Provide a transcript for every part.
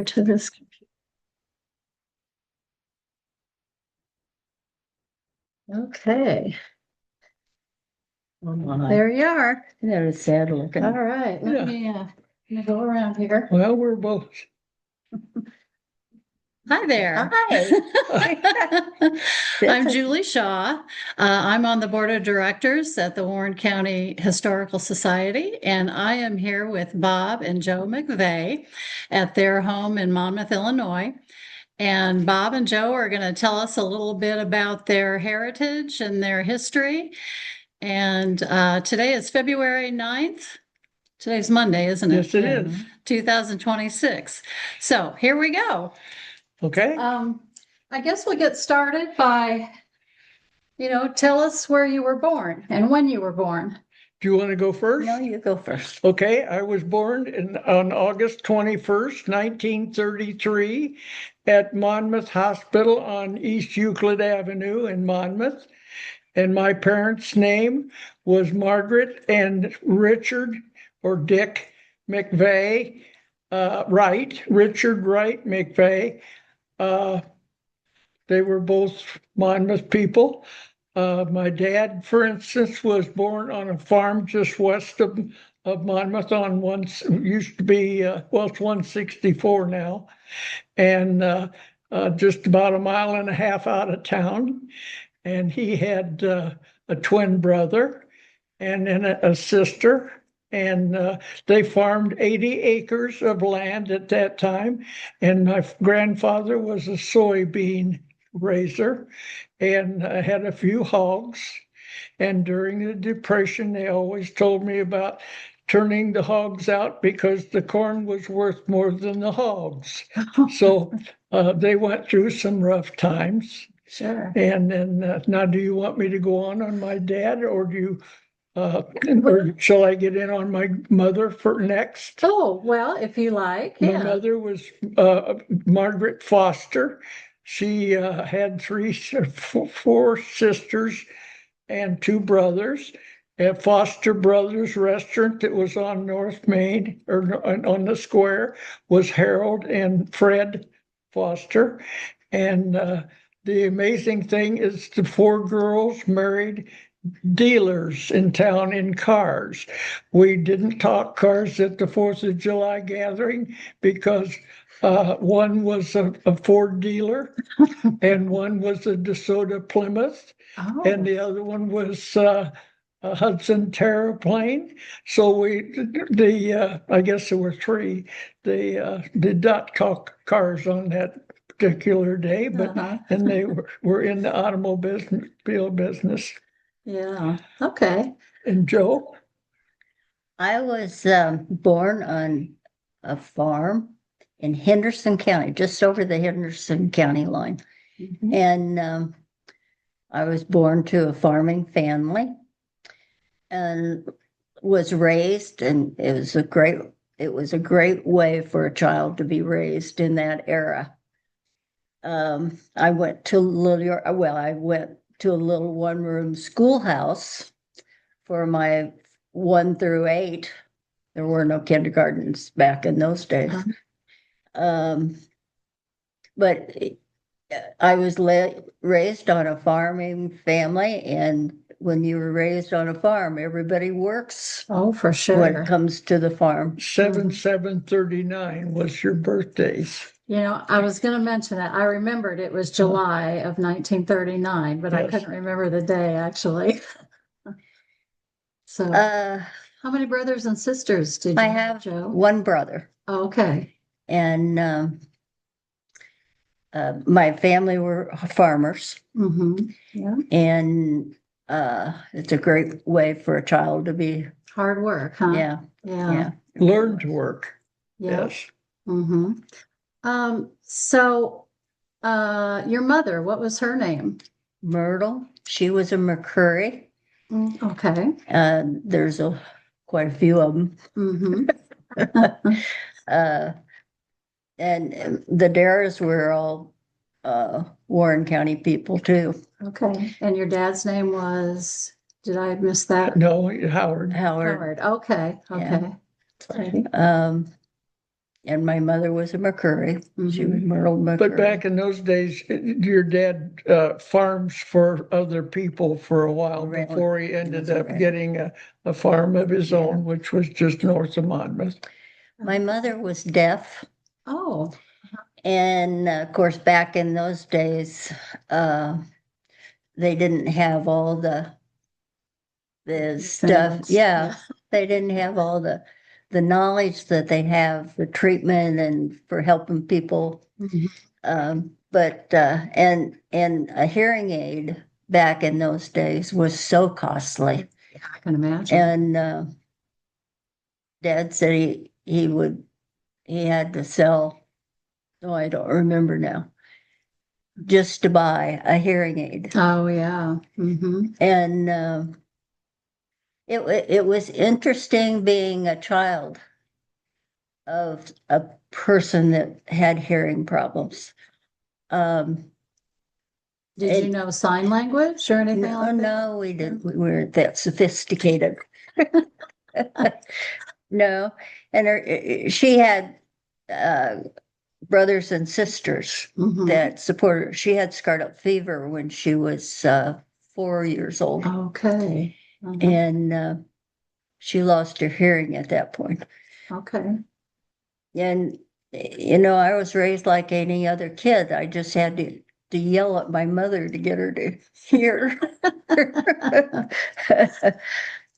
to this computer. Okay, Oh my. there you are. That is sad looking. All right, let me go around here. Well, we're both. Hi there. Hi. I'm Julie Shaw. I'm on the board of directors at the Warren County Historical Society, and I am here with Bob and Joe McVey at their home in Monmouth, Illinois. And Bob and Joe are going to tell us a little bit about their heritage and their history. And today is February 9th. Today's Monday, isn't it? Yes, it is. 2026. So here we go. Okay. I guess we'll get started by, tell us where you were born and when you were born. Do you want to go first? No, you go first. Okay. I was born on August 21st, 1933 at Monmouth Hospital on East Euclid Avenue in Monmouth. And my parents' name was Margaret and Richard or Dick McVey Wright, Richard Wright McVey. They were both Monmouth people. My dad, for instance, was born on a farm just west of Monmouth on used to be, it's 164 now, and just about a mile and a half out of town. And he had a twin brother and then a sister. And they farmed 80 acres of land at that time. And my grandfather was a soybean raiser and had a few hogs. And during the Depression, they always told me about turning the hogs out because the corn was worth more than the hogs. So they went through some rough times. Sure. And then now, do you want me to go on my dad, or do you, or shall I get in on my mother for next? Oh, well, if you like. My Yeah. mother was Margaret Foster. She had four sisters and two brothers. At Foster Brothers Restaurant that was on North Main or on the square was Harold and Fred Foster. And the amazing thing is the four girls married dealers in town in cars. We didn't talk cars at the 4th of July gathering because one was a Ford dealer and one was a DeSoto Plymouth Oh, and the other one was a Hudson Terraplane. So I guess there were three. They did not talk cars on that particular day, but and they were in the automobile business. yeah. Okay. And Joe? I was born on a farm in Henderson County, just over the Henderson County line. Mhm. And I was born to a farming family and was raised, and it was a great way for a child to be raised in that era. I went to I went to a little one-room schoolhouse for my 1 through 8. There were no kindergartens back in those days. But I was raised on a farming family, and when you were raised on a farm, everybody works Oh, for when sure. it comes to the farm. 7/7/39 was your birthdays. I was going to mention that. I remembered it was July of 1939, but I Yes. couldn't remember the day actually. So, how many brothers and sisters did you I have, have Joe? one brother, Oh, okay. and my family were farmers, Mm-hmm. Yeah. and it's a great way for a child to be. Hard work, huh? Yeah, Yeah. yeah. Learn to work. Yeah. Yes. Mm-hmm. So, your mother, what was her name? Myrtle, she was a McCurry. Okay. There's quite a few of them. Mm-hmm. And the Dares were all Warren County people too. Okay. And your dad's name was, did I miss that? No, Howard. Howard. Howard. Okay. Yeah. Okay. Alrighty. And my mother was a McCurry. She was Mhm. Myrtle McCurry. But back in those days, your dad farms for other people for a while Really? before he ended That's up right. getting a farm of his Yeah. own, which was just north of Monmouth. My mother was deaf. Oh, And of course, back in those days, they didn't have all the stuff. things. Yeah, they didn't have all the knowledge that they have for treatment and for helping people. Mhm. But and a hearing aid back in those days was so costly. I can imagine. And Dad said he had to sell. Oh, I don't remember now. Just to buy a hearing aid. Oh, yeah. Hmm. And it was interesting being a child of a person that had hearing problems. Did you know sign language or anything No, like that? no, we didn't. We weren't that sophisticated. No, and she had brothers and sisters Mhm. that supported her. She had scarlet fever when she was 4 years old, Okay. and she lost her hearing at that point. Okay. And I was raised like any other kid. I just had to yell at my mother to get her to hear.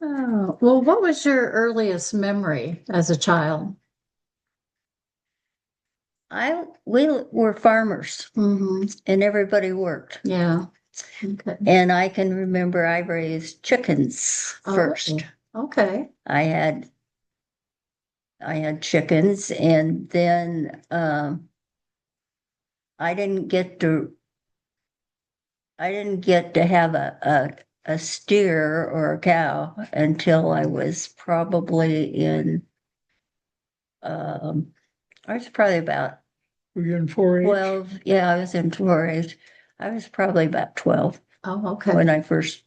Oh, well, what was your earliest memory as a child? We were farmers Hmm. and everybody worked. Yeah. Okay. And I can remember I raised chickens first. Oh, okay. I had chickens, and then I didn't get to have a steer or a cow until I was probably in I was probably about Were you in 4-H? 12. Yeah, I was in 4-H. I was probably about 12 Oh, okay. when I first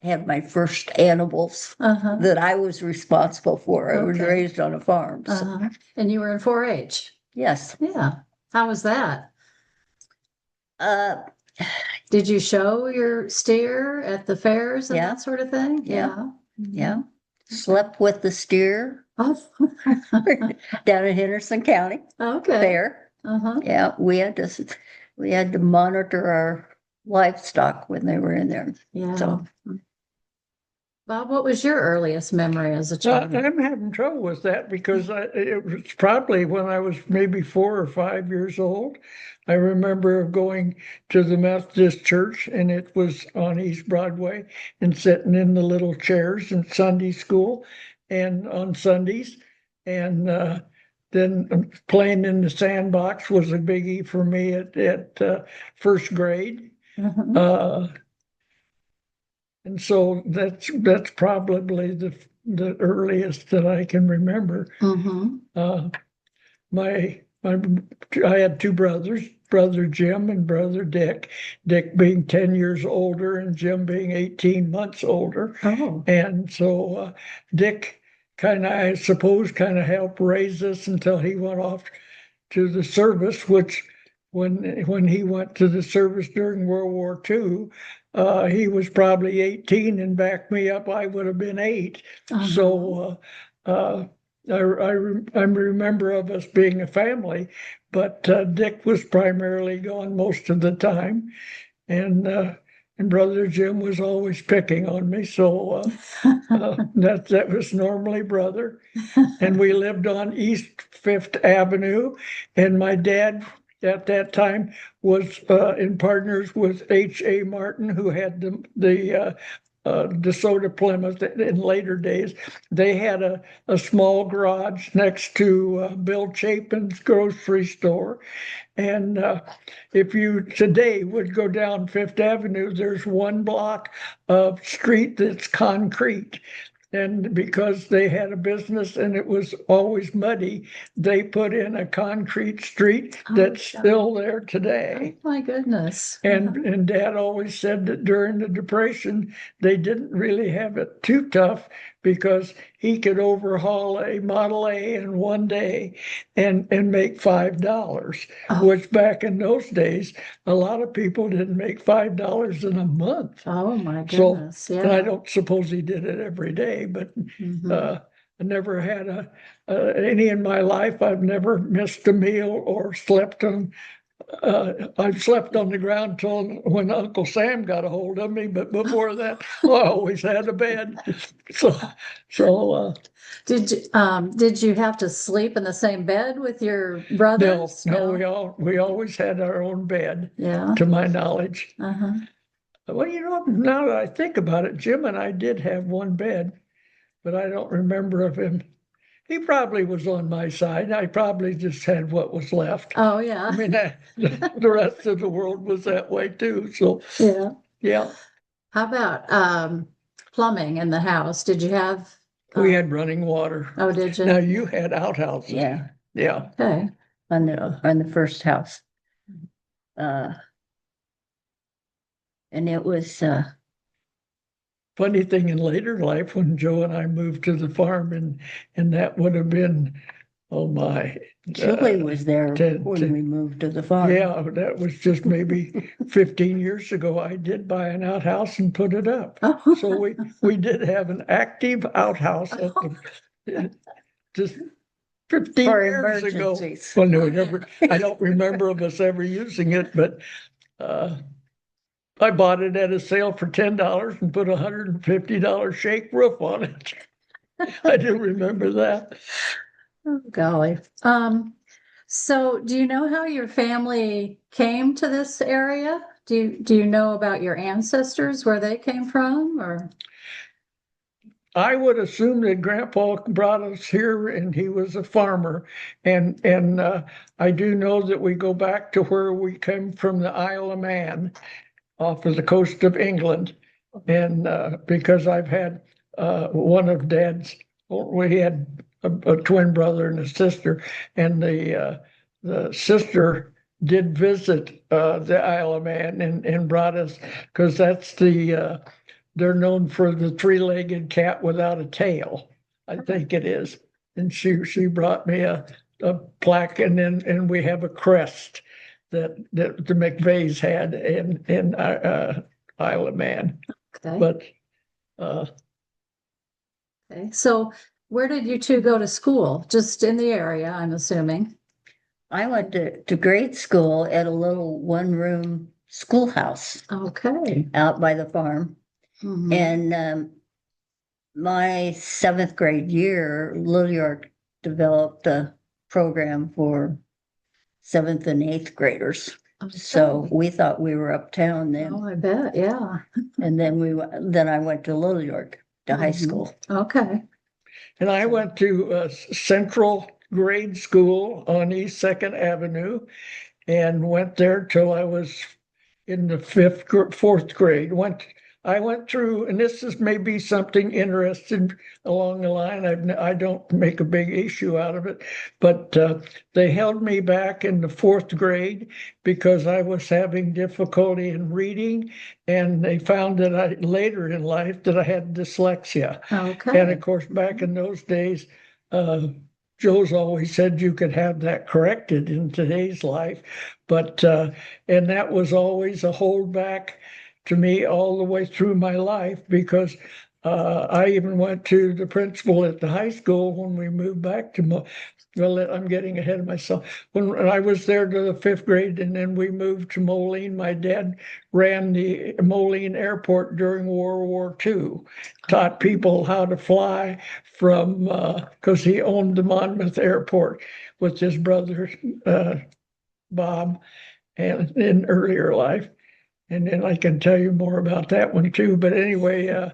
had my first animals Uh-huh. that I was responsible for. I was Okay. raised on a farm. So, Uh-huh. And you were in 4-H. yes. Yeah. How was that? Uh, Did you show your steer at the fairs and Yeah. that sort of thing? Yeah. Yeah. Slept with the steer Oh, down in Henderson County okay. Fair. Uh-huh. Yeah, we had to monitor our livestock when they were in there. Yeah. So Bob, what was your earliest memory as a child? I'm having trouble with that because it was probably when I was maybe 4 or 5 years old. I remember going to the Methodist church, and it was on East Broadway, and sitting in the little chairs in Sunday school and on Sundays. And then playing in the sandbox was a biggie for me at first grade. Mhm. And so that's probably the earliest that I can remember. Mhm. Uh, my I had two brothers, brother Jim and brother Dick. Dick being 10 years older and Jim being 18 months older. Oh. And so Dick I suppose, kind of helped raise us until he went off to the service, which when he went to the service during World War II, he was probably 18 and backed me up. I would have been 8. Uh-huh. So I remember of us being a family, but Dick was primarily gone most of the time, and brother Jim was always picking on me. So that was normally brother. And we lived on East Fifth Avenue, and my dad at that time was in partners with H.A. Martin, who had the DeSoto Plymouth in later days. They had a small garage next to Bill Chapin's grocery store. And if you today would go down Fifth Avenue, there's one block of street that's concrete. And because they had a business and it was always muddy, they put in a concrete street that's still there today. Oh, my goodness. And Dad always said that during the Depression, they didn't really have it too tough because he could overhaul a Model A in one day and make $5, Oh. which back in those days, a lot of people didn't make $5 in a month. Oh, my So, goodness, and I yeah. don't suppose he did it every day, but Mhm. I never had any in my life. I've never missed a meal or slept on. I've slept on the ground till when Uncle Sam got a hold of me, but before that, I always had a bed. So, so Did you have to sleep in the same bed with your no, brothers? we always had our own bed, Yeah. to my knowledge. Uh-huh. Well, now that I think about it, Jim and I did have one bed, but I don't remember of him. He probably was on my side. I probably just had what was left. Oh, I yeah. mean, the rest of the world was that way too. So, Yeah. yeah, How about plumbing in the house? Did you have? we had running water. Oh, did you? Now you had outhouses. Yeah, Yeah. Okay. on the first house. And it was, Funny thing in later life when Joe and I moved to the farm and that would have been, oh my. Julie was there to- when to- we moved to the farm. Yeah, that was just maybe 15 years ago. I did buy an outhouse and put it up. So we did have an active outhouse at just 15 For years ago. emergencies. Well, no, I don't remember of us ever using it, but I bought it at a sale for $10 and put $150 shake roof on it. I do remember that. Oh, golly. So do you know how your family came to this area? Do you know about your ancestors, where they came from, or? I would assume that Grandpa brought us here and he was a farmer. And I do know that we go back to where we came from, the Isle of Man off of the coast of England. And because I've had one of Dad's, we had a twin brother and a sister, and the sister did visit the Isle of Man and brought us, because that's they're known for the three-legged cat without a tail, I think it is. And she brought me a plaque, and we have a crest that the McVeys had in Isle of Man. Okay. But Okay. So where did you two go to school? Just in the area, I'm assuming. I went to grade school at a little one-room schoolhouse Okay. out by the farm. Mhm. And my seventh grade year, Little York developed a program for seventh and eighth graders. So Okay. we thought we were uptown then. Oh, I bet, yeah. And then I went to Little York to high Mhm. school. Okay. and I went to Central Grade School on East Second Avenue, and went there till I was in the fourth grade. I went through, and this is maybe something interesting along the line. I don't make a big issue out of it, but they held me back in the fourth grade because I was having difficulty in reading, and they found that later in life that I had dyslexia. And Okay. of course, back in those days, Joe's always said you could have that corrected in today's life, but and that was always a holdback to me all the way through my life, because I even went to the principal at the high school when we moved back to well, I'm getting ahead of myself. When I was there to the fifth grade, and then we moved to Moline, my dad ran the Moline Airport during World War II, taught people how to fly from, because he owned the Monmouth Airport with his brother, Bob, and in earlier life. And then I can tell you more about that one too. But anyway,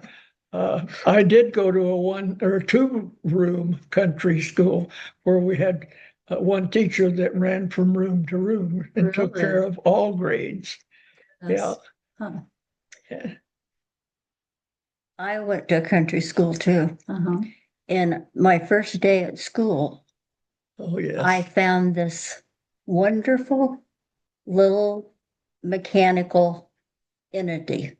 I did go to a one or two room country school where we had one teacher that ran from room to room and took Really? care of all grades. Yeah. Huh. Yeah. I went to country school too. Uh-huh. And my first day at school, Oh, I yes. found this wonderful little mechanical entity.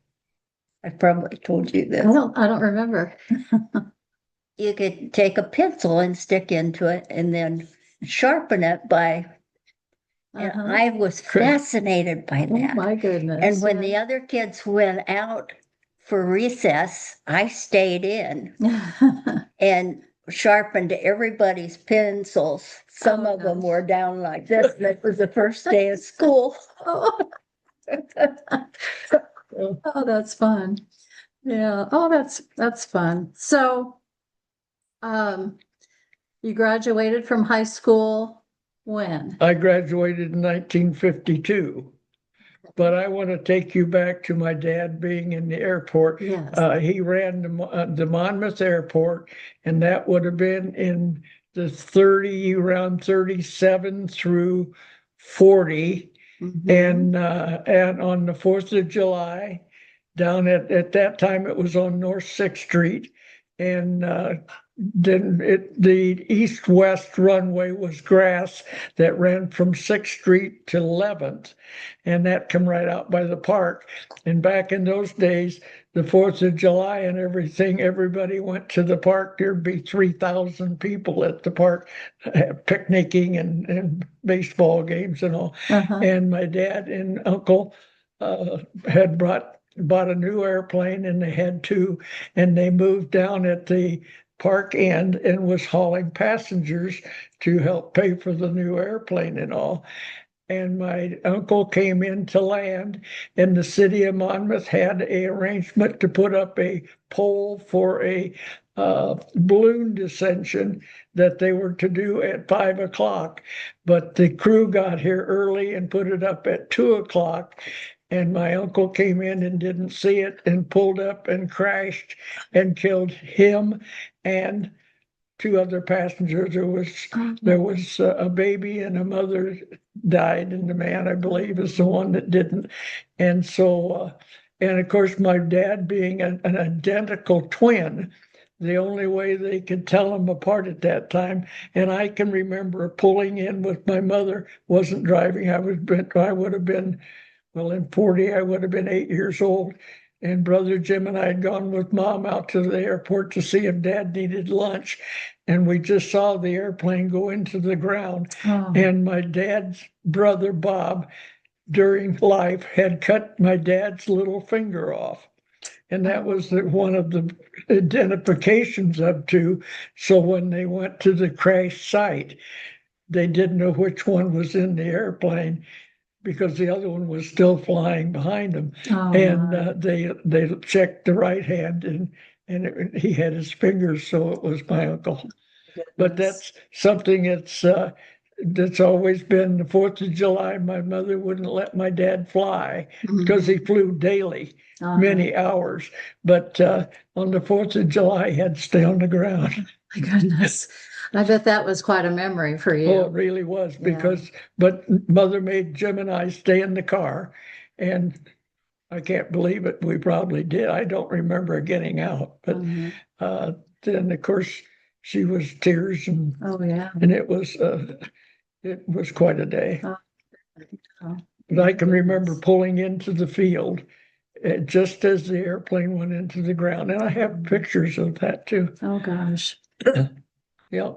I probably told you this. I don't remember. you could take a pencil and stick into it and then sharpen it by, and Uh-huh. I was fascinated by Oh, that. my goodness. And when the other kids went out for recess, I stayed in and sharpened everybody's pencils. Some Oh, of them gosh. were down like this. And it was the first day of school. Oh, that's fun. Yeah. Oh, that's fun. So, you graduated from high school when? I graduated in 1952. But I want to take you back to my dad being in the airport. Yes. He ran the Monmouth Airport, and that would have been in the around 37 through 40. Mhm. And on the 4th of July, down at that time, it was on North 6th Street. And then the east-west runway was grass that ran from 6th Street to 11th, and that come right out by the park. And back in those days, the 4th of July and everything, everybody went to the park. There'd be 3,000 people at the park picnicking and baseball games and all. Uh-huh. And my dad and uncle had bought a new airplane, and they had two, and they moved down at the park end and was hauling passengers to help pay for the new airplane and all. And my uncle came in to land, and the city of Monmouth had a arrangement to put up a pole for a balloon descension that they were to do at 5 o'clock. But the crew got here early and put it up at 2 o'clock. And my uncle came in and didn't see it and pulled up and crashed and killed him and two other passengers. There was a baby, and a mother died, and the man, I believe, is the one that didn't. And so, and of course, my dad being an identical twin, the only way they could tell them apart at that time. And I can remember pulling in with my mother, wasn't driving. I would have been, well, in 40, I would have been 8 years old. And Brother Jim and I had gone with Mom out to the airport to see if Dad needed lunch. And we just saw the airplane go into the ground. Oh. And my dad's brother, Bob, during life had cut my dad's little finger off. And that was one of the identifications of two. So when they went to the crash site, they didn't know which one was in the airplane, because the other one was still flying behind him. Oh, And my. they checked the right hand, and he had his fingers, so it was my uncle. But Goodness. that's something that's always been the 4th of July. My mother wouldn't let my dad fly because he flew daily, Uh-huh. many hours. But on the 4th of July, he had to stay on the ground. My goodness. I bet that was quite a memory for Oh, it you. really was, Yeah. but Mother made Jim and I stay in the car, and I can't believe it. We probably did. I don't remember getting out, but Mhm. then of course she was tears, Oh, yeah. and it was quite a day. Oh, But I can remember goodness. pulling into the field just as the airplane went into the ground, and I have pictures of that too. Oh, gosh. Yeah.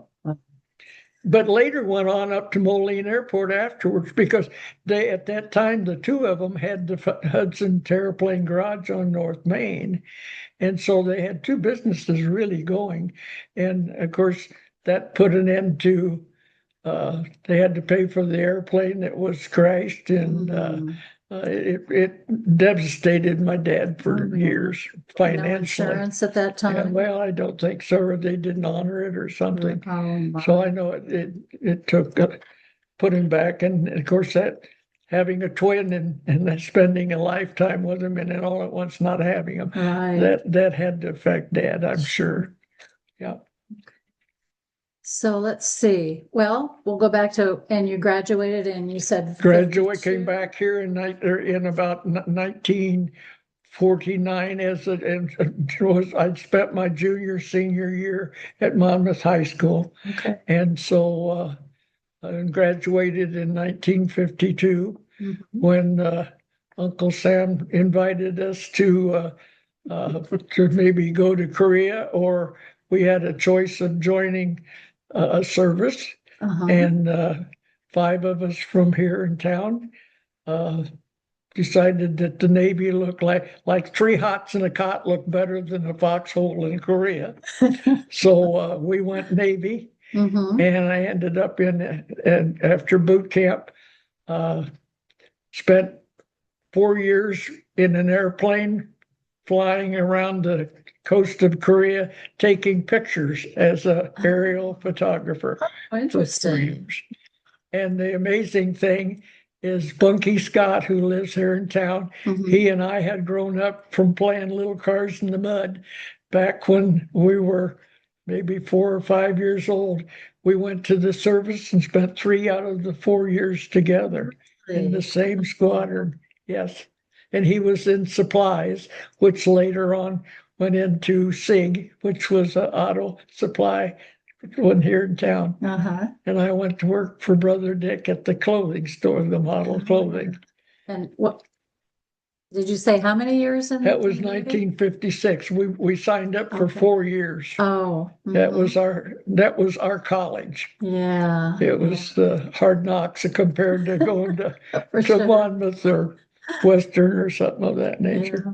But later went on up to Moline Airport afterwards, because they, at that time, the two of them had the Hudson Terraplane Garage on North Main. And so they had two businesses really going. And of course, that put an end to, they had to pay for the airplane that was crashed, and Mhm. it devastated my dad for Oh, yeah. years No financially. insurance at that Yeah, time? well, I don't think so, or they didn't honor it or something. Oh, my. So I know it took putting back, and of course that having a twin and then spending a lifetime with him, and then all at once not having him, Right. that had to affect Dad, I'm sure. Yeah. So let's see. Well, we'll go back to, and you graduated and you said Graduate, 52? came back here in about 1949 I'd spent my senior year at Monmouth High School. Okay. And so I graduated in 1952 Mhm. when Uncle Sam invited us to maybe go to Korea or we had a choice of joining a service, Uh-huh. and 5 of us from here in town decided that the Navy looked like 3 hots in a cot looked better than a foxhole in Korea. So we went Navy, Mm-hmm. and I ended up and after boot camp, spent 4 years in an airplane flying around the coast of Korea, taking pictures as an aerial photographer for 4 Interesting. years. And the amazing thing is Bunky Scott, who lives here in town, Mhm. he and I had grown up from playing little cars in the mud back when we were maybe 4 or 5 years old. We went to the service and spent 3 out of the 4 years together in the same squadron. Yes. And he was in supplies, which later on went into SIG, which was an auto supply one here in town. Uh-huh. And I went to work for Brother Dick at the clothing store, the model clothing. And what did you say? How many years in? That was in the Navy? 1956. We signed up for Okay. 4 years. Oh, That mhm. was our college. Yeah. It was the hard knocks compared to going to, For to sure. Monmouth or Western or something of that nature. Yeah.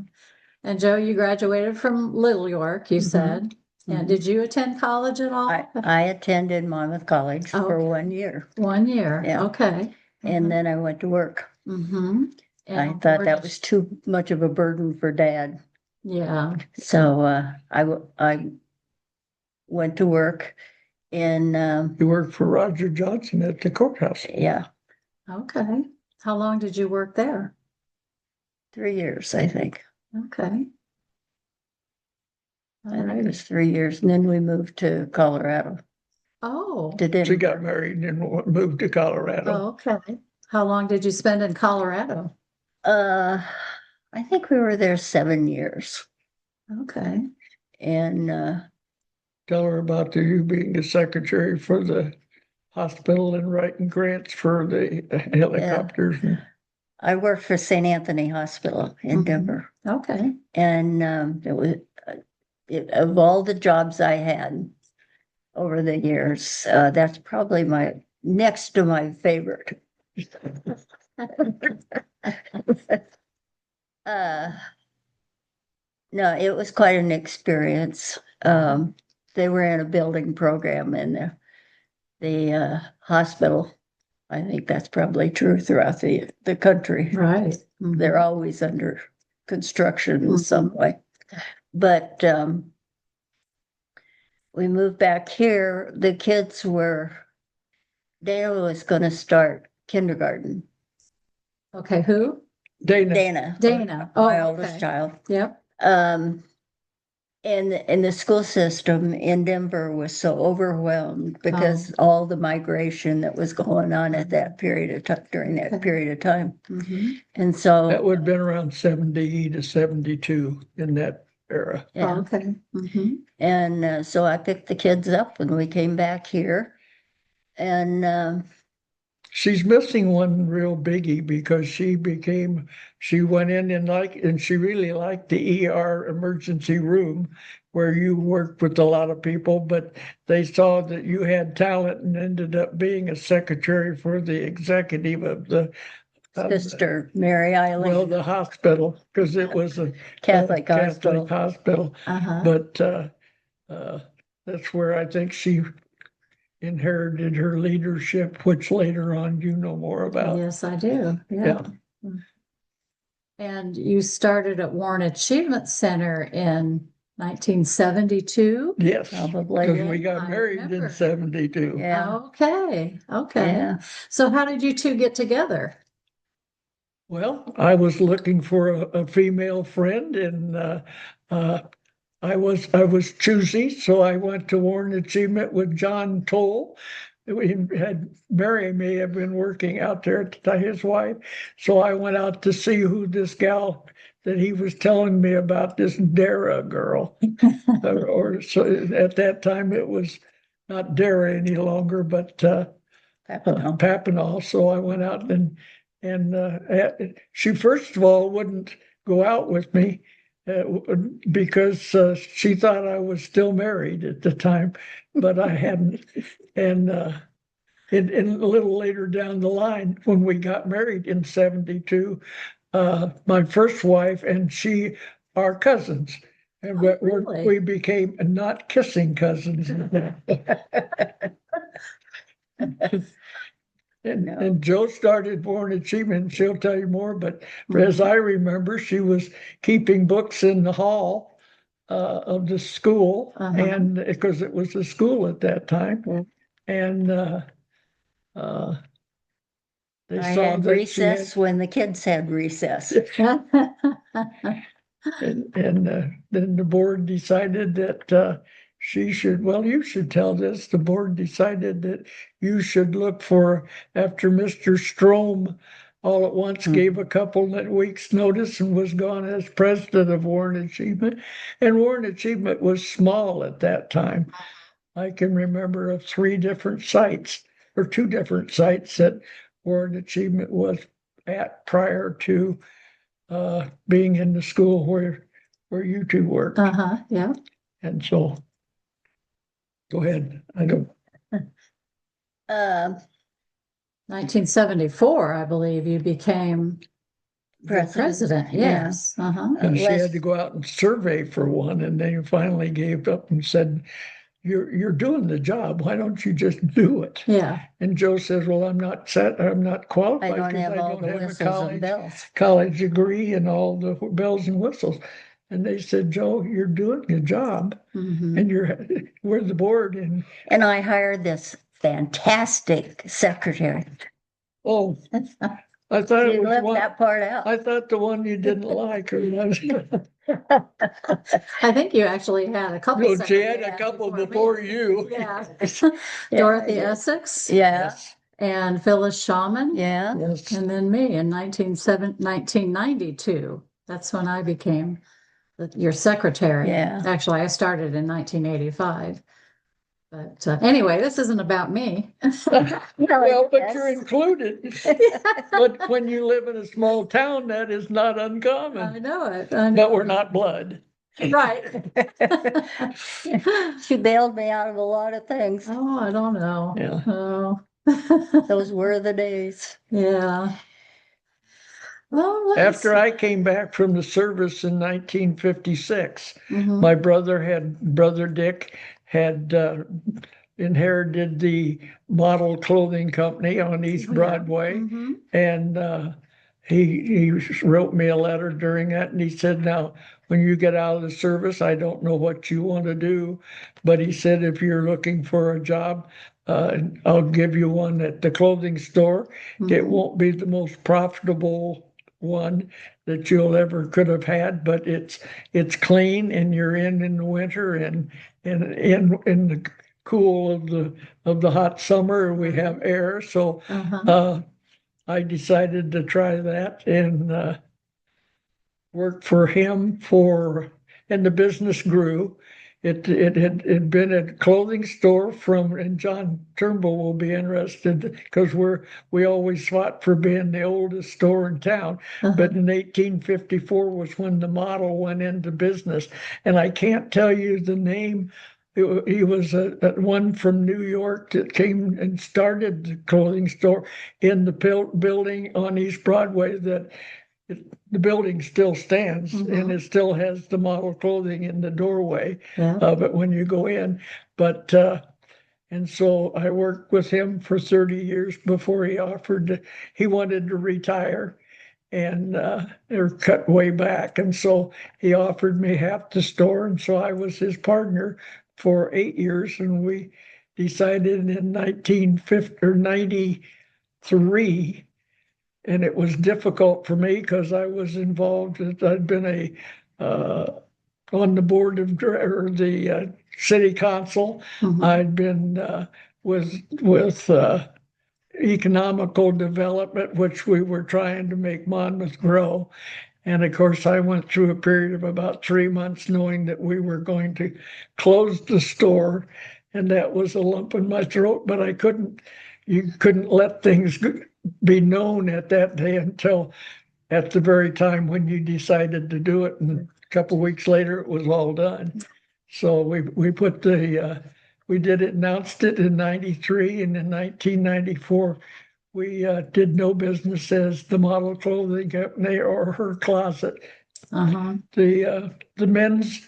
And Joe, you graduated from Little York, you Mhm. said. And Mhm. did you attend college at all? I attended Monmouth College for Okay. 1 year, 1 year. Yeah. Okay. and then I went to work. Mm-hmm. I thought that was too much of a burden for Dad. Yeah. So I went to work in, You worked for Roger Johnson at the courthouse. yeah, Okay. How long did you work there? 3 years, I think. Okay. I think it was 3 years, and then we moved to Colorado, Oh, to She got Denver. married and moved to Colorado. okay. How long did you spend in Colorado? I think we were there 7 years, Okay. and Tell her about you being the secretary for the hospital and writing grants for the helicopters. I worked for St. Anthony Hospital in Mhm. Denver. Okay. And it was of all the jobs I had over the years, that's probably my next to my favorite. uh, no, it was quite an experience. They were in a building program in the hospital. I think that's probably true throughout the country. Right. Mhm. They're always under construction in Mhm. some way. But we moved back here. The kids Dana was going to start kindergarten. Okay. Who? Dana. Dana. My Oh, oldest okay. child. Yep. And the school system in Denver was so overwhelmed because all the migration that was going on at that period of time, during that period of time. Mhm. And so That would have been around 70 to 72 in that era. yeah. Okay. Mhm. And so I picked the kids up and we came back here. And She's missing one real biggie because she went in and she really liked the ER emergency room where you worked with a lot of people, but they saw that you had talent and ended up being a secretary for the executive of the Sister Mary Eileen. Well, the hospital, because it was a Catholic hospital. hospital. Uh-huh. But that's where I think she inherited her leadership, which later on you know more about. Yes, I do. Yeah. And you started at Warren Achievement Center in 1972? Yes, Probably. because we got I married in remember. 72. Yeah. Okay. Okay. Yeah. So how did you two get together? Well, I was looking for a female friend, and I was choosy, so I went to Warren Achievement with John Toll. Mary may have been working out there at the time, his wife. So I went out to see who this gal that he was telling me about, this Dara girl, or so at that time it was not Dara any longer, but Papinal. So I went out and she first of all wouldn't go out with me. because she thought I was still married at the time, but I hadn't. And a little later down the line, when we got married in 72, my first wife and she are cousins. And really? we became not kissing cousins. And Joe started Born Achievement. She'll tell you more, but as I remember, she was keeping books in the hall of the school, and because it was a school at that time, and they I saw had that recess when the kids had recess. and then the board decided that she should, well, you should tell this. The board decided that you should look for, after Mr. Strom all at once gave a couple of weeks' notice and was gone as president of Warren Achievement. And Warren Achievement was small at that time. I can remember of 3 different sites, or 2 different sites that Warren Achievement was at prior to being in the school where you two worked. Yeah. And so, go ahead. I don't. 1974, I believe you became the president. Yeah. Yes. And she had to go out and survey for one, and they finally gave up and said, You're doing the job. Why don't you just do it? Yeah. And Joe says, well, I'm not qualified. I don't have all the whistles and bells. College degree and all the bells and whistles. And they said, Joe, you're doing the job, and we're the board. And I hired this fantastic secretary. Oh, I thought it You was left one. that part out. I thought the one you didn't like. I think you actually had a couple. No, she had a couple before you. Yeah. Yeah, Dorothy Essex. Yeah. Yes. And Phyllis Shawman. Yeah. Yes. And then me in 1992. That's when I became your secretary. Yeah. Actually, I started in 1985. But anyway, this isn't about me. Well, but you're included. But when you live in a small town, that is not uncommon. I know it. But we're not blood. Right. She bailed me out of a lot of things. Oh, I don't know. Yeah. Oh. Those were the days. Yeah. Well, After I came back from the service in 1956, Mhm. my brother Dick had inherited the model clothing company on East Broadway. Mhm. And he wrote me a letter during that, and he said, now, when you get out of the service, I don't know what you want to do, but he said, if you're looking for a job, I'll give you one at the clothing store. It won't be the most profitable one that you'll ever could have had, but it's clean, and you're in the winter, and in the cool of the hot summer, we have air. So I decided to try that and worked for him and the business grew. It had been a clothing store and John Turnbull will be interested because we always fought for being the oldest store in town. But in 1854 was when the model went into business, and I can't tell you the name. He was one from New York that came and started the clothing store in the building on East Broadway the building still stands, and it still has the model clothing in the doorway of it when you go in. But and so I worked with him for 30 years before he wanted to retire and or cut way back. And so he offered me half the store, and so I was his partner for 8 years, and we decided in 1993. And it was difficult for me because I was involved. I'd been on the board of the city council. I'd been with economical development, which we were trying to make Monmouth grow. And of course, I went through a period of about 3 months knowing that we were going to close the store, and that was a lump in my throat. But you couldn't let things be known at that day until at the very time when you decided to do it. And couple of weeks later, it was all done. So we put we announced it in 93, and in 1994, we did no business as the model clothing company or Her Closet. Uh-huh. The men's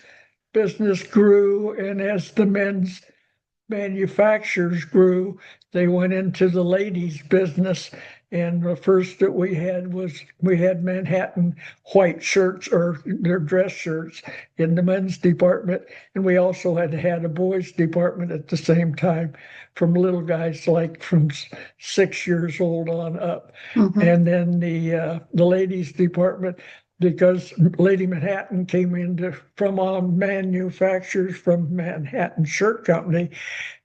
business grew, and as the men's manufacturers grew, they went into the ladies' business. And the first that we had Manhattan white shirts, or their dress shirts, in the men's department. And we also had a boys' department at the same time, from little guys like from 6 years old on up. Mhm. And then the ladies' department, because Lady Manhattan came from manufacturers from Manhattan Shirt Company.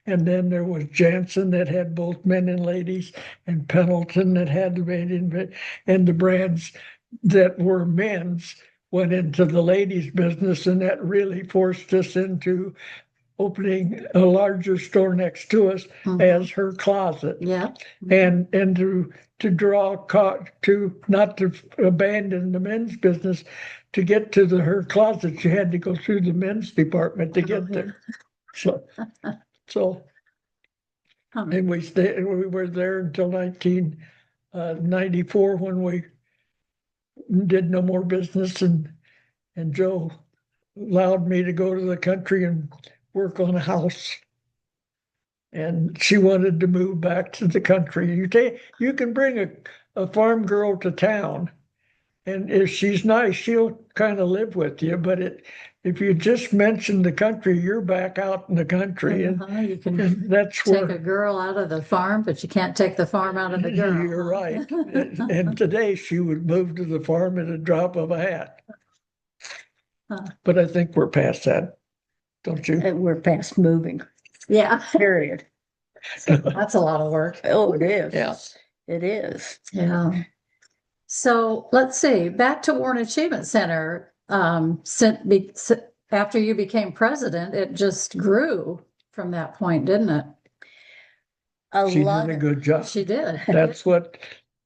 And then there was Jansen that had both men and ladies, and Pendleton that had the men, and the brands that were men's went into the ladies' business, and that really forced us into opening a larger store next to us as Her Closet. Yeah. And to not to abandon the men's business, to get to the Her Closet, you had to go through the men's department to get there. So and we were there until 1994, when we did no more business, and Joe allowed me to go to the country and work on a house. And she wanted to move back to the country. You can bring a farm girl to town, and if she's nice, she'll kind of live with you. But if you just mention the country, you're back out in the country. You can And that's take where a girl out of the farm, but you can't take the farm out of the girl. you're right. And today she would move to the farm at a drop of a hat. But I think we're past that, don't you? And we're past moving, Yeah, period. that's a lot of work. Oh, it is. Yeah. It is. Yeah. So let's see, back to Warren Achievement Center. After you became president, it just grew from that point, didn't it? She did a good job. She did.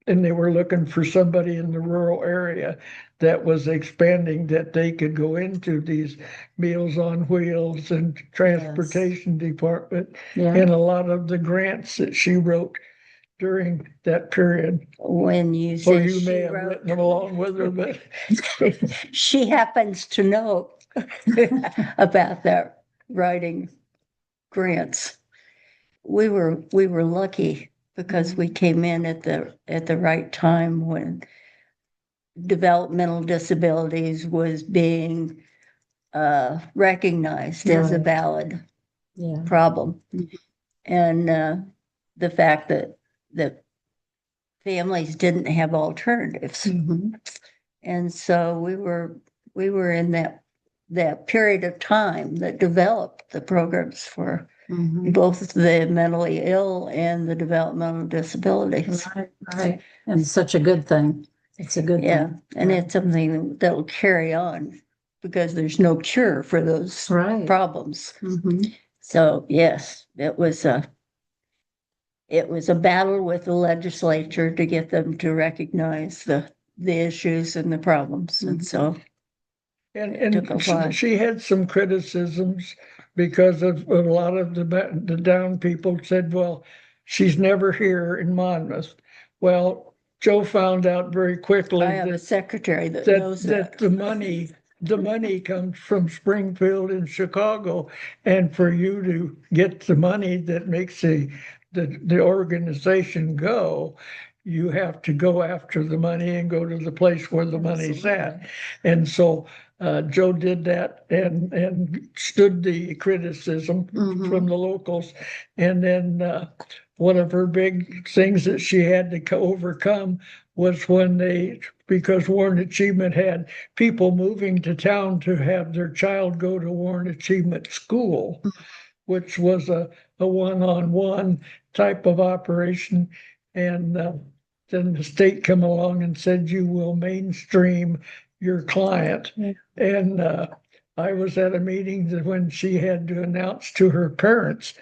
And they were looking for somebody in the rural area that was expanding, that they could go into these Meals on Wheels and transportation department, and a lot of the grants that she wrote during that period. When you Or say you may she have wrote, written them along with her, but she happens to know about that writing grants. We were lucky because we came in at the right time when developmental disabilities was being recognized as a Right. valid Yeah. problem. And the fact that families didn't have alternatives. And so we were in that period of time that developed the programs for both the mentally ill and the developmental disabilities. Right. And it's such a good thing. It's a good Yeah, thing. and it's something that'll carry on because there's no cure for those problems. So yes, it was a battle with the legislature to get them to recognize the issues and the problems. And so and she had some criticisms because of a lot of the down people said, well, she's never here in Monmouth. Well, Joe found out very quickly I have a secretary that knows that. the money comes from Springfield and Chicago, and for you to get the money that makes the organization go, you have to go after the money and go to the place where the money's at. And so Joe did that and stood the criticism from the locals. And then one of her big things that she had to overcome was because Warren Achievement had people moving to town to have their child go to Warren Achievement School, which was a one-on-one type of operation. And then the state come along and said, you will mainstream your client. And I was at a meeting when she had to announce to her parents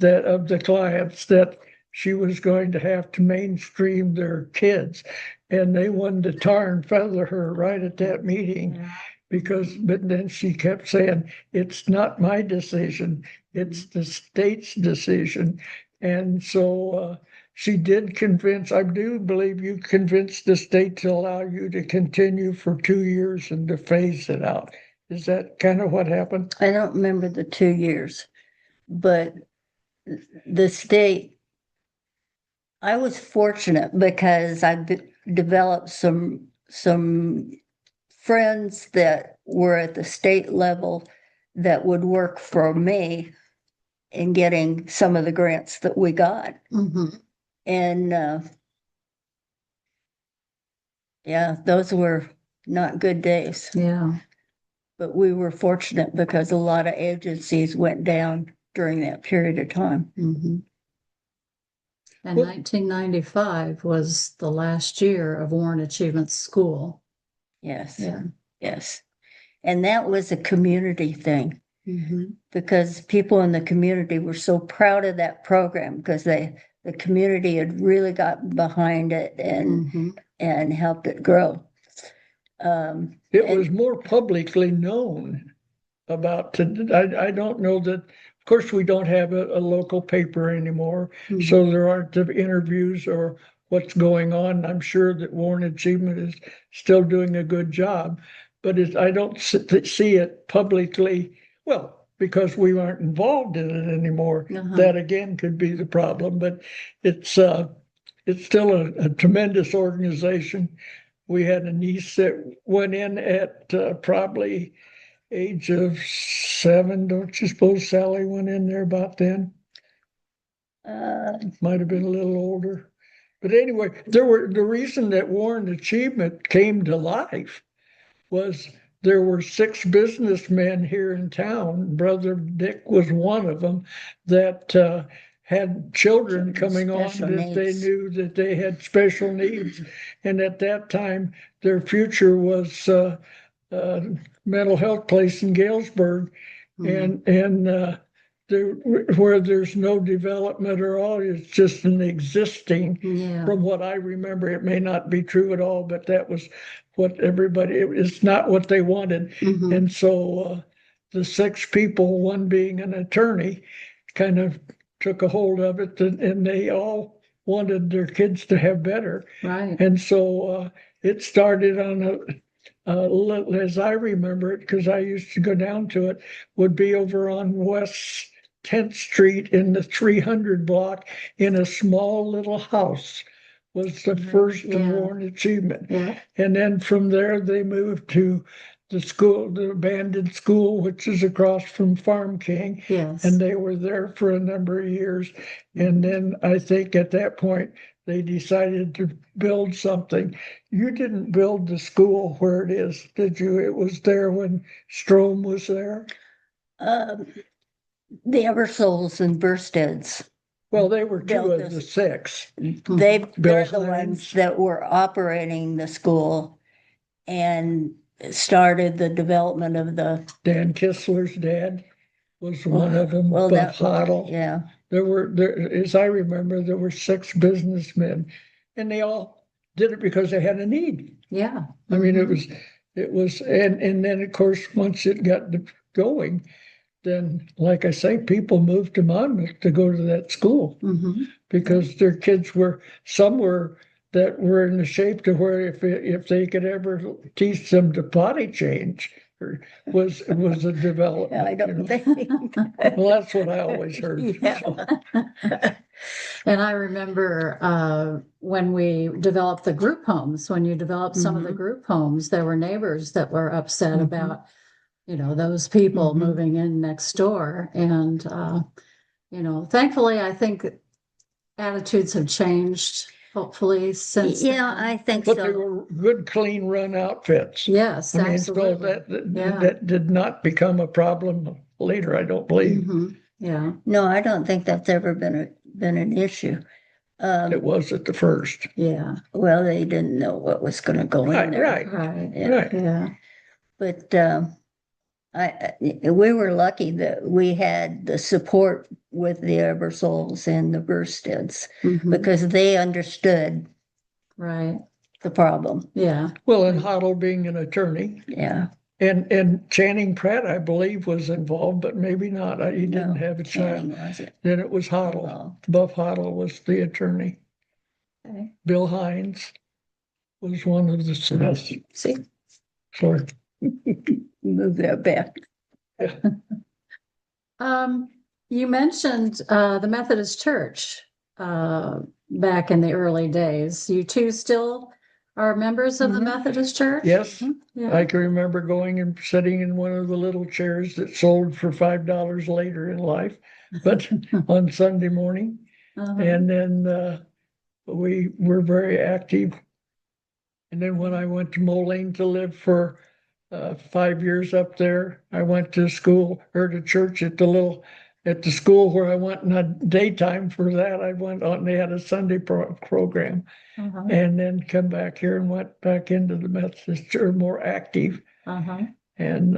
that of the clients that she was going to have to mainstream their kids. And they wanted to tar and feather her right at that meeting. but then she kept saying, it's not my decision, it's the state's decision. And so she did convince, I do believe you convinced the state to allow you to continue for 2 years and to phase it out. Is that kind of what happened? I don't remember the 2 years, but the state, I was fortunate because I developed some friends that were at the state level that would work for me in getting some of the grants that we got. And yeah, those were not good days. Yeah. But we were fortunate because a lot of agencies went down during that period of time. And Well- 1995 was the last year of Warren Achievement School. Yes, Yeah. yes. And that was a community thing because people in the community were so proud of that program because the community had really gotten behind it and helped it grow. It was more publicly known about, I don't know that, of course, we don't have a local paper anymore, so there aren't the interviews or what's going on. I'm sure that Warren Achievement is still doing a good job, but I don't see it publicly, well, because we aren't involved in it anymore. That again could be the problem, but it's still a tremendous organization. We had a niece that went in at probably age of 7. Don't you suppose Sally went in there about then? Might have been a little older. But anyway, the reason that Warren Achievement came to life was there were 6 businessmen here in town. Brother Dick was one of them that had children coming on that they knew that they had special needs. And at that time, their future was mental health place in Galesburg. And where there's no development at all, it's just an existing, from what I remember, it may not be true at all, but that was what it's not what they wanted. And so the 6 people, one being an attorney, kind of took a hold of it, and they all wanted their kids to have better. Right. And so it started on as I remember it, because I used to go down to it, would be over on West 10th Street in the 300 block in a small little house. Was the first Warren Achievement. And then from there, they moved to the abandoned school, which is across from Farm King. And they were there for a number of years. And then I think at that point, they decided to build something. You didn't build the school where it is, did you? It was there when Strom was there? The Eversoles and Bursteads. Well, they were 2 of the 6. They're the ones that were operating the school and started the development of the. Dan Kistler's dad was one of them. Well, Bob Hoddle. Yeah. As I remember, there were 6 businessmen, and they all did it because they had a need. Yeah. I mean, it was, and then of course, once it got going, then, like I say, people moved to Monmouth to go to that school because their kids some were that were in the shape to where if they could ever teach them to potty change, was a development. I don't think. Well, that's what I always heard. And I remember when we developed the group homes, when you developed some of the group homes, there were neighbors that were upset about, those people moving in next door. And, thankfully, I think attitudes have changed, hopefully, since. Yeah, I think But so. they were good, clean run outfits. Yes, I mean, absolutely. so that did not become a problem later, I don't believe. Yeah. No, I don't think that's ever been an issue. It was at the first. Yeah. Well, they didn't know what was going to go in there. Right. Yeah. But we were lucky that we had the support with the Eversoles and the Bursteads because they understood Right. the problem. Yeah. Well, and Hoddle being an attorney. Yeah. And Channing Pratt, I believe, was involved, but maybe not. He didn't No, have a Channing child. wasn't Then it was Hoddle. involved. Buff Hoddle was the attorney. Okay. Bill Hines was one of the Smiths. See, Sorry. move that back. You mentioned the Methodist Church back in the early days. You two still are members of the Mhm. Methodist Church? Yes, Yeah. I can remember going and sitting in one of the little chairs that sold for $5 later in life, but on Sunday morning. Uh-huh. And then we were very active. And then when I went to Moline to live for 5 years up there, I went to school or to church at the school where I went in the daytime. For that, I went on, they had a Sunday program. Uh-huh. And then come back here and went back into the Methodist Church, more active. Uh-huh. And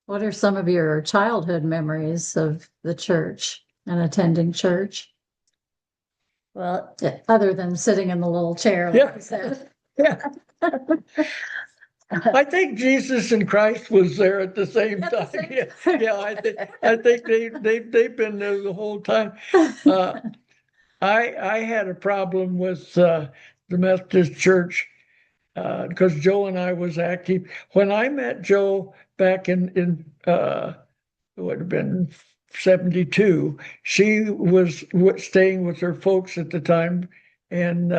What are some of your childhood memories of the church and attending church? Well, Other than sitting in the little chair, like Yeah. you said. yeah, I think Jesus and Christ was there at the same At the time. same Yeah, time. yeah, I think they've been there the whole time. I had a problem with the Methodist Church because Joe and I was active. When I met Joe back in it would have been 72. She was staying with her folks at the time and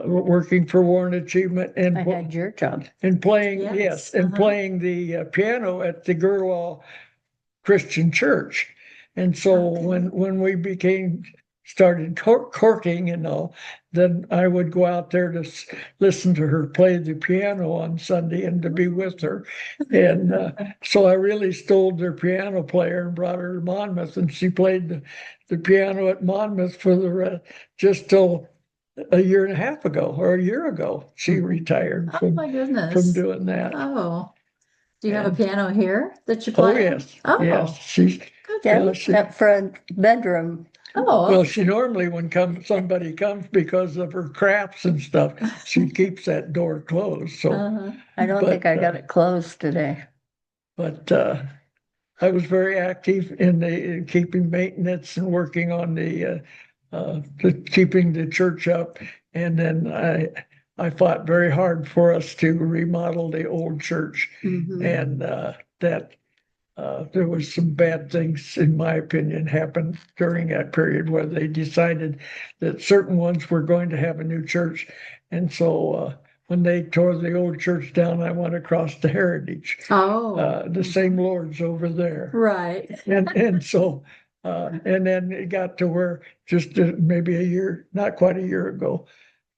working for Warren Achievement I had your job. and playing, Yes, yes, and uh-huh. playing the piano at the Gerlaw Christian Church. And so Okay. when we started courting and all, then I would go out there to listen to her play the piano on Sunday and to be with her. And so I really stole their piano player and brought her to Monmouth, and she played the piano at Monmouth for just till a year and a half ago or a year ago. She retired Oh from my goodness. doing that. Oh, do you have a And- piano here that you Oh, play? yes, Oh, yes. She's good. Yeah, Yeah, she- that front bedroom. Oh, Well, she normally, when somebody comes because of her crafts and stuff, she keeps that door closed. So, uh-huh. I don't But, think I got it closed today. but I was very active in keeping maintenance and working on keeping the church up. And then I fought very hard for us to remodel the old church, Mhm. and that. There was some bad things, in my opinion, happened during that period where they decided that certain ones were going to have a new church. And so when they tore the old church down, I went across to Heritage, Oh, the same Lord's over there. right. And so, and then it got to where just maybe a year, not quite a year ago,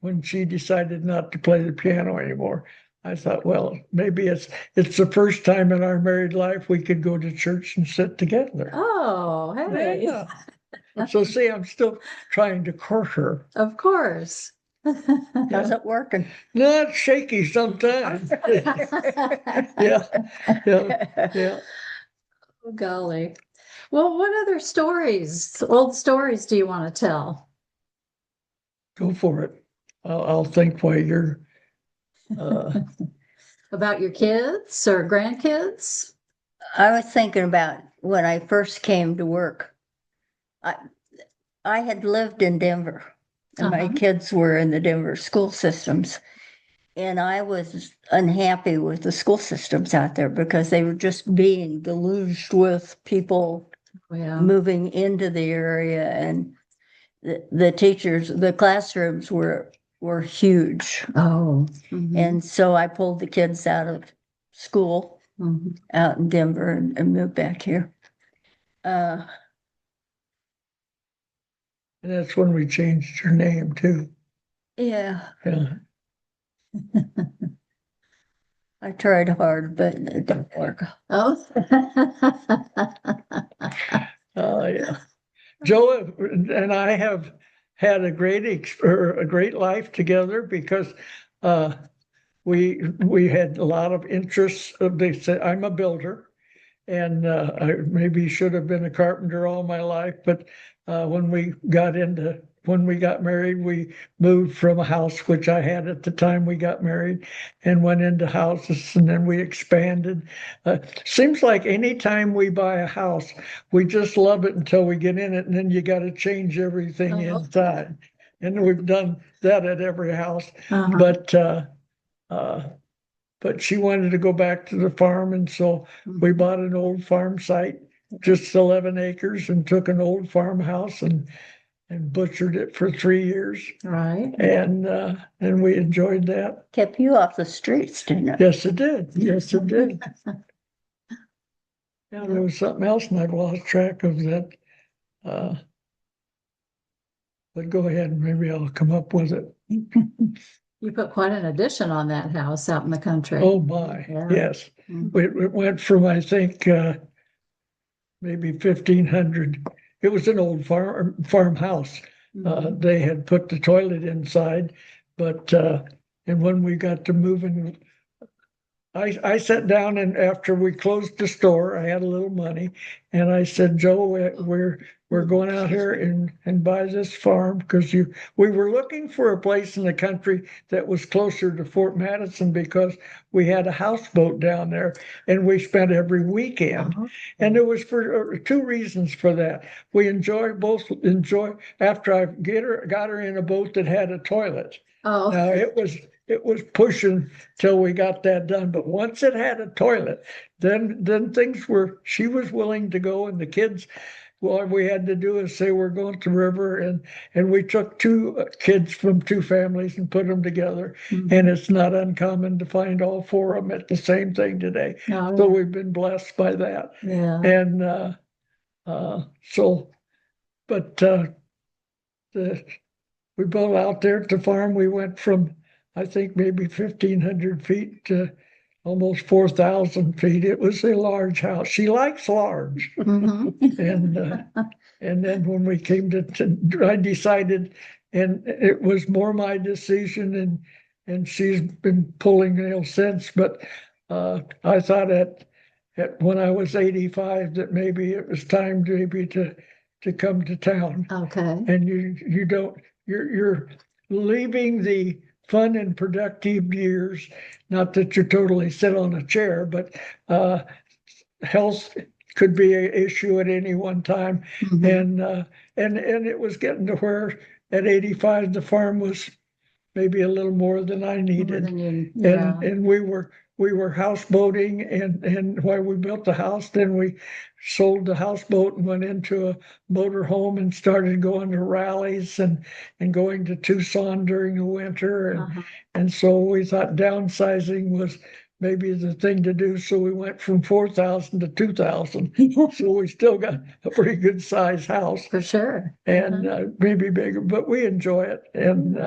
when she decided not to play the piano anymore. I thought, well, maybe it's the first time in our married life we could go to church and sit together. Oh, hey. Yeah. So see, I'm still trying to court her. Of course. How's it working? Not shaky sometimes. Yeah, yeah. Oh, golly. Well, what other stories, old stories do you want to tell? Go for it. I'll think while you're. About your kids or grandkids? I was thinking about when I first came to work. I had lived in Denver, and my Uh-huh. kids were in the Denver school systems. And I was unhappy with the school systems out there because they were just being deluged with people Yeah. moving into the area, and the teachers, the classrooms were huge. Oh. Mhm. And so I pulled the kids out of school Mhm. out in Denver and moved back here. And that's when we changed your name too. Yeah, Yeah. I tried hard, but it didn't work. Oh. Yeah. Joe and I have had a great life together because we had a lot of interests. They said I'm a builder, and I maybe should have been a carpenter all my life, but when we got into when we got married, we moved from a house, which I had at the time we got married, and went into houses, and then we expanded. Seems like anytime we buy a house, we just love it until we get in it, and then you got to change everything inside. And we've done that at every house. Uh-huh. But she wanted to go back to the farm, and so we bought an old farm site, just 11 acres, and took an old farmhouse and butchered it for 3 years. Right. And we enjoyed that. Kept you off the streets, didn't it? Yes, it did. Yes, it did. Yeah, there was something else, and I've lost track of that. But go ahead, maybe I'll come up with it. You put quite an addition on that house out in the country. Oh my, Yeah. yes. Mhm. It went from, I think, maybe 1,500. It was an old farmhouse. Mhm. They had put the toilet inside, but and when we got to moving, I sat down, and after we closed the store, I had a little money, and I said, Joe, we're going out here and buy this farm, because we were looking for a place in the country that was closer to Fort Madison, because we had a houseboat down there, and we spent every weekend. Uh-huh. And there was for two reasons for that. We both enjoy after I got her in a boat that had a toilet. Oh. Now it was pushing till we got that done, but once it had a toilet, then she was willing to go, and the kids, well, all we had to do is say we're going to the river, and we took two kids from two families and put them together. Mhm. And it's not uncommon to find all four of them at the same thing today. Oh, So yeah. we've been blessed by that. Yeah. And we built out there at the farm. We went from, I think, maybe 1,500 feet to almost 4,000 feet. It was a large house. She likes large. Mhm. And then when we came I decided, and it was more my decision, and she's been pulling nails since, but I thought at when I was 85 that maybe it was time to come to town. Okay. And you're leaving the fun and productive years, not that you're totally sit on a chair, but health could be an issue at any one time. Mhm. And it was getting to where at 85 the farm was maybe a little more than I More needed. than you- yeah. And we were houseboating, and while we built the house, then we sold the houseboat and went into a motor home and started going to rallies and going to Tucson during the winter. Uh-huh. And so we thought downsizing was maybe the thing to do. So we went from 4,000 to 2,000. So we still got a pretty good size house, For sure. and maybe bigger, but we enjoy it. And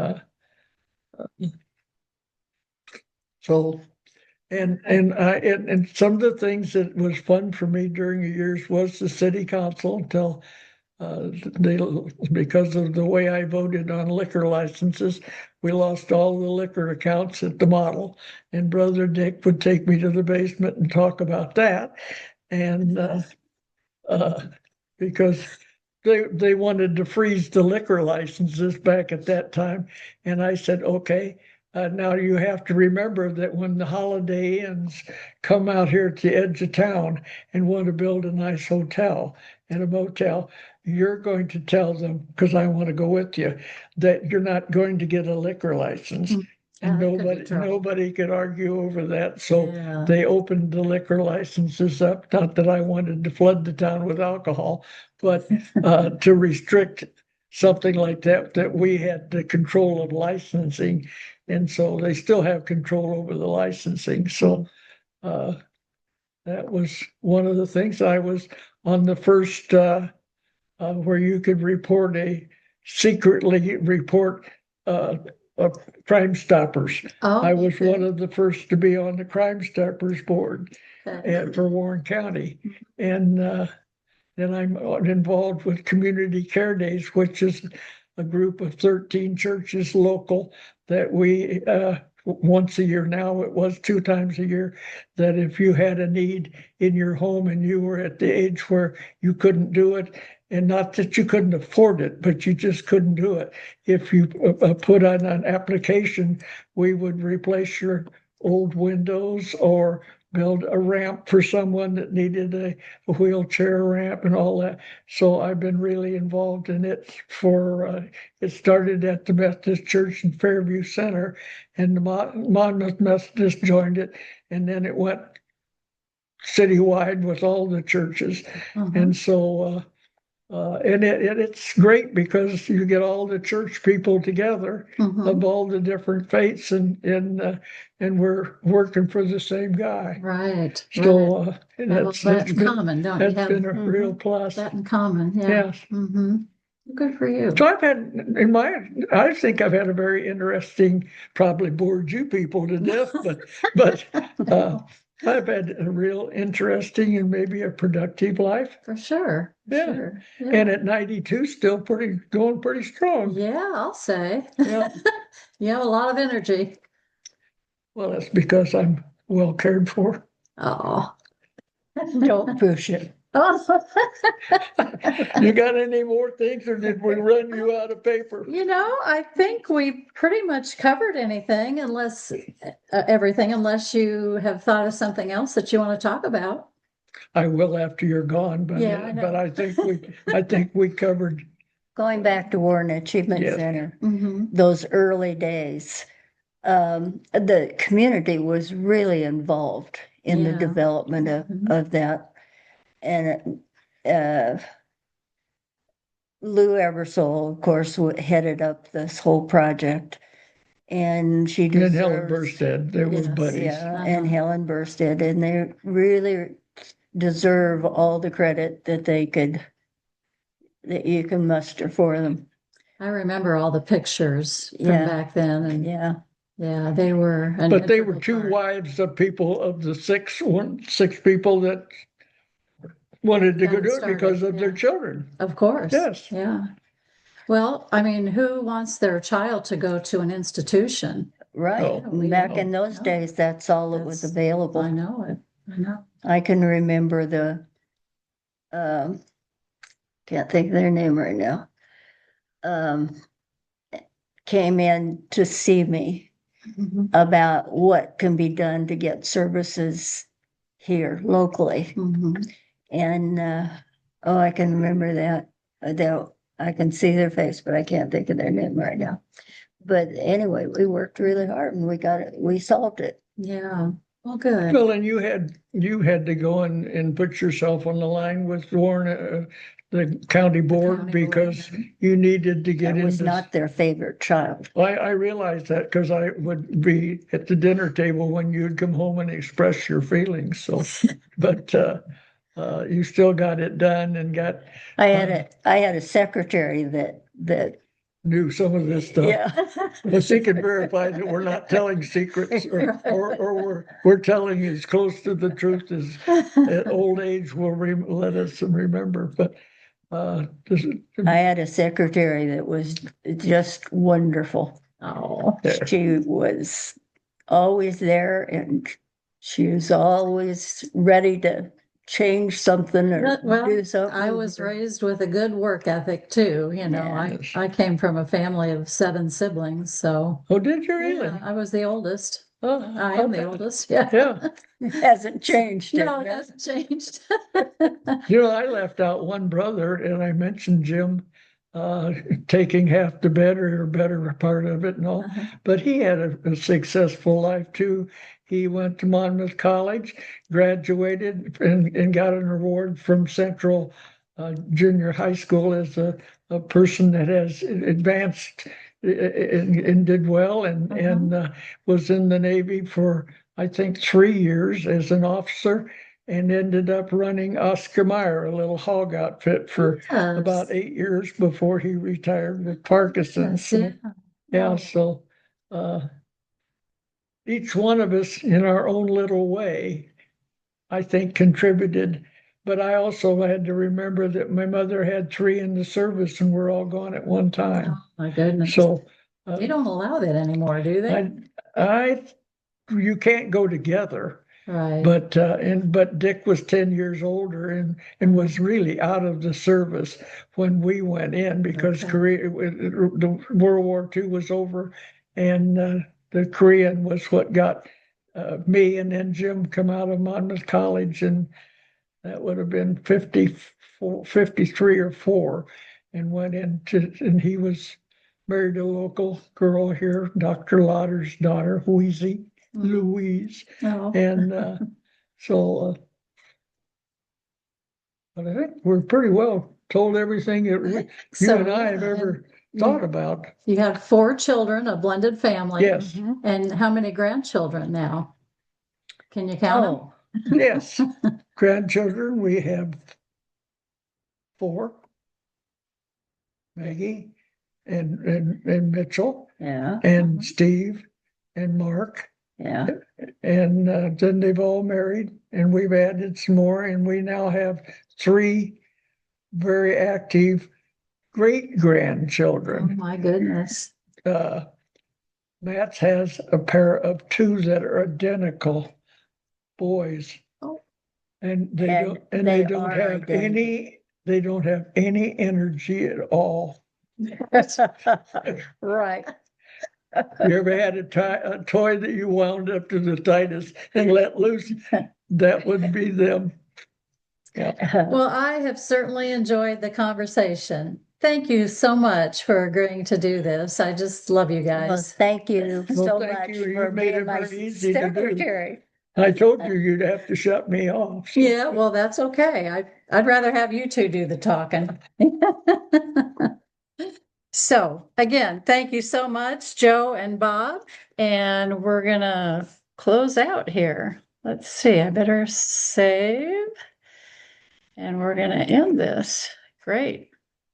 so, and some of the things that was fun for me during the years was the city council, until because of the way I voted on liquor licenses, we lost all the liquor accounts at the model, and Brother Dick would take me to the basement and talk about that. And because they wanted to freeze the liquor licenses back at that time. And I said, okay, now you have to remember that when the Holiday Inns come out here at the edge of town and want to build a nice hotel and a motel, you're going to tell them, because I want to go with you, that you're not going to get a liquor license. And that could be trouble. nobody could argue over that. So Yeah. they opened the liquor licenses up. Not that I wanted to flood the town with alcohol, but to restrict something like that we had the control of licensing. And so they still have control over the licensing. So that was one of the things. I was on the first where you could secretly report Crime Stoppers. Oh, I was okay. one of the first to be on the Crime Stoppers board Okay. for Warren County. And then I'm involved with Community Care Days, which is a group of 13 churches local that we once a year now, it was 2 times a year, that if you had a need in your home and you were at the age where you couldn't do it, and not that you couldn't afford it, but you just couldn't do it. If you put on an application, we would replace your old windows or build a ramp for someone that needed a wheelchair ramp and all that. So I've been really involved in it it started at the Methodist Church in Fairview Center, and the Monmouth Methodist joined it, and then it went citywide with all the churches. And so and it's great because you get all the church people together of all the different faiths, and we're working for the same guy. Right. So That's that in common, don't you? That's been a real plus. That in common, yeah. Yes. Good for you. So I've had I think I've had a very interesting, probably bored you people to death, but I've had a real interesting and maybe a productive life. For sure. Yeah. Sure. And at 92, still going pretty strong. Yeah, I'll say. Yeah. You have a lot of energy. Well, that's because I'm well cared for. Oh. Don't push it. You got any more things, or did we run you out of paper? I think we pretty much covered anything unless everything, unless you have thought of something else that you want to talk about. I will after you're gone, but Yeah, I know. but I think we covered. Going back to Warren Achievement Yes. Center, those early days, the community was really involved in the Yeah. development of that. And Lou Ebersole, of course, headed up this whole project. And she And Helen deserves, Burstead, they were Yes. buddies. yeah, and Helen Burstead, and they really deserve all the credit that you can muster for them. I remember all the pictures from Yeah. back then, and Yeah, they were. But they were two wives of people of the six people that wanted to Got go it do it started, because of their yeah. children. Of course. Yes. Yeah. Well, I mean, who wants their child to go to an institution? right. Oh, Back no. in those days, that's all that was available. I know it. I know. I can remember can't think of their name right now. Came in to see me about what can be done to get services here locally. And I can remember that. I can see their face, but I can't think of their name right now. But anyway, we worked really hard and we solved it. Yeah. Well, good. Well, and you had to go and put yourself on the line with Warren, the county board, county because board. you needed to get That was into. not their favorite child. I realized that because I would be at the dinner table when you'd come home and express your feelings. So, but you still got it done and got. I had a secretary that Knew some of this stuff. yeah. But she can verify that we're not telling secrets or we're telling as close to the truth as old age will let us remember. But I had a secretary that was just wonderful. Oh. She was always there and she was always ready to change something or Well, do something. I was raised with a good work ethic too. Yes. I came from a family of 7 siblings, so Oh, did you really? yeah, I was the oldest. Oh, I am the oldest. Yeah. Yeah. It hasn't changed. No, it has hasn't changed. I left out one brother, and I mentioned Jim taking half the better part of it and all. But he had a successful life too. He went to Monmouth College, graduated, and got an award from Central Junior High School as a person that has advanced and did well, and was in the Navy for, I think, 3 years as an officer, and ended up running Oscar Mayer, a little hog outfit, for Yes. about 8 years before he retired with Parkinson's. Yes, yeah. So each one of us in our own little way, I think, contributed. But I also had to remember that my mother had 3 in the service and we're all gone at one time. Oh, my goodness. So they don't allow that anymore, do they? you can't go together. Right. But Dick was 10 years older and was really out of the service when we went in because Okay. the World War II was over, and the Korean was what got me and then Jim come out of Monmouth College, and that would have been 54, 53 or 4, and and he was married to a local girl here, Dr. Lauder's daughter, Wheezy. Louise. Oh. And but I think we're pretty well told everything that you So, and I have ever thought about. You have 4 children, a blended family. Yes, And how many grandchildren now? Can you count them? Oh, yes. Grandchildren, we have 4. Maggie and Mitchell yeah, and Steve and Mark. yeah. And then they've all married, and we've added some more, and we now have 3 very active great Oh grandchildren. my goodness. Matt's has a pair of 2 that are identical boys, Oh. and they And don't and they they don't are have any energy at all. Right. You ever had a toy that you wound up to the tightest and let loose? That would be them. Yeah. Well, I have certainly enjoyed the conversation. Thank you so much for agreeing to do this. I just love you Well, guys. thank you Well, so thank much you. You for made being it my very easy to do. secretary. I told you you'd have to shut me off. So. Yeah, well, that's okay. I'd rather have you 2 do the talking. So again, thank you so much, Joe and Bob. And we're gonna close out here. Let's see, I better save. And we're gonna end this. Great.